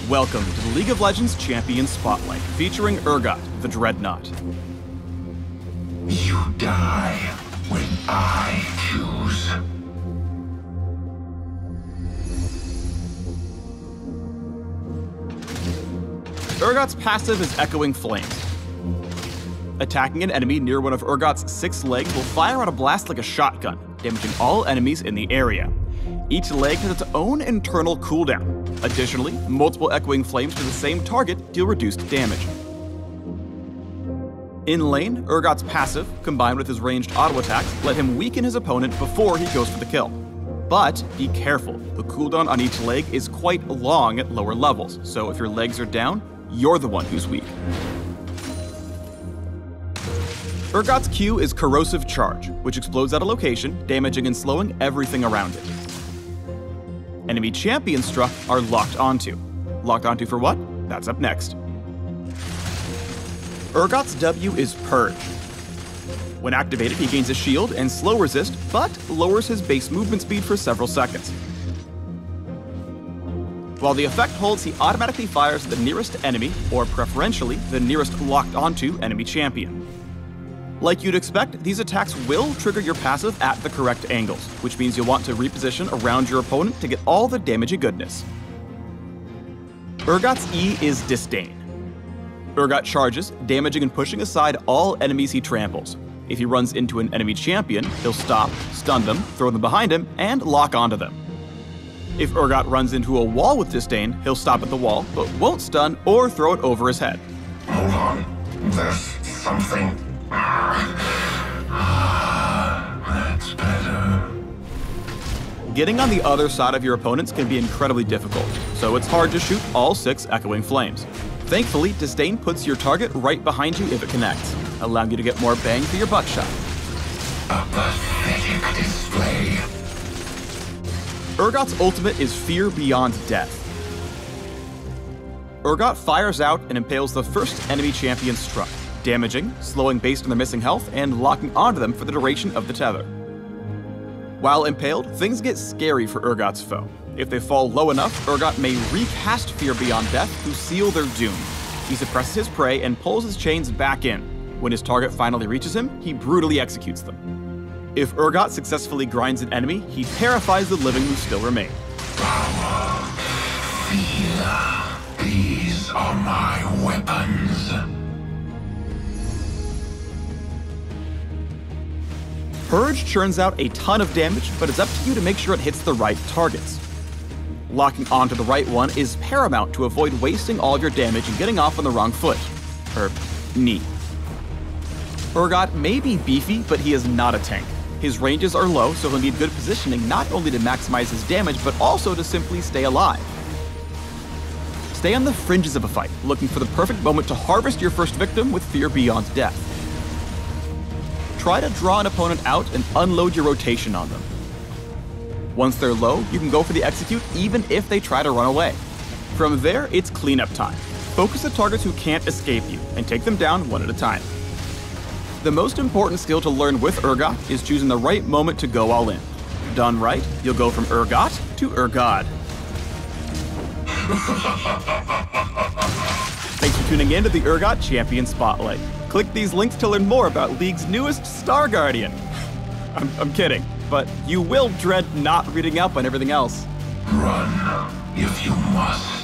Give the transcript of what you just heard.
Welcome to the League of Legends Champion Spotlight, featuring Urgot, the Dreadnought. You die when I choose. Urgot's passive is Echoing Flames. Attacking an enemy near one of Urgot's 6 legs will fire out a blast like a shotgun, damaging all enemies in the area. Each leg has its own internal cooldown. Additionally, multiple Echoing Flames to the same target deal reduced damage. In lane, Urgot's passive, combined with his ranged auto attacks, let him weaken his opponent before he goes for the kill. But be careful, the cooldown on each leg is quite long at lower levels, so if your legs are down, you're the one who's weak. Urgot's Q is Corrosive Charge, which explodes at a location, damaging and slowing everything around it. Enemy champions struck are Locked Onto. Locked Onto for what? That's up next. Urgot's W is Purge. When activated, he gains a shield and slow resist, but lowers his base movement speed for several seconds. While the effect holds, he automatically fires at the nearest enemy, or preferentially, the nearest locked onto enemy champion. Like you'd expect, these attacks will trigger your passive at the correct angles, which means you'll want to reposition around your opponent to get all the damagey goodness. Urgot's E is Disdain. Urgot charges, damaging and pushing aside all enemies he tramples. If he runs into an enemy champion, he'll stop, stun them, throw them behind him, and lock onto them. If Urgot runs into a wall with Disdain, he'll stop at the wall, but won't stun or throw it over his head. Hold on. There's something. That's better. Getting on the other side of your opponents can be incredibly difficult, so it's hard to shoot all 6 Echoing Flames. Thankfully, Disdain puts your target right behind you if it connects, allowing you to get more bang for your buckshot. A pathetic display. Urgot's ultimate is Fear Beyond Death. Urgot fires out and impales the first enemy champion struck, damaging, slowing based on their missing health, and locking onto them for the duration of the tether. While impaled, things get scary for Urgot's foe. If they fall low enough, Urgot may recast Fear Beyond Death to seal their doom. He suppresses his prey and pulls his chains back in. When his target finally reaches him, he brutally executes them. If Urgot successfully grinds an enemy, he terrifies the living who still remain. Power. Fear. These are my weapons. Purge churns out a ton of damage, but it's up to you to make sure it hits the right targets. Locking onto the right one is paramount to avoid wasting all of your damage and getting off on the wrong foot. Or knee. Urgot may be beefy, but he is not a tank. His ranges are low, so he'll need good positioning not only to maximize his damage, but also to simply stay alive. Stay on the fringes of a fight, looking for the perfect moment to harvest your first victim with Fear Beyond Death. Try to draw an opponent out and unload your rotation on them. Once they're low, you can go for the execute even if they try to run away. From there, it's cleanup time. Focus the targets who can't escape you, and take them down one at a time. The most important skill to learn with Urgot is choosing the right moment to go all in. Done right, you'll go from Urgot to Urgod. Thanks for tuning in to the Urgot Champion Spotlight. Click these links to learn more about League's newest Star Guardian. I'm kidding, but you will dread not reading up on everything else. Run if you must.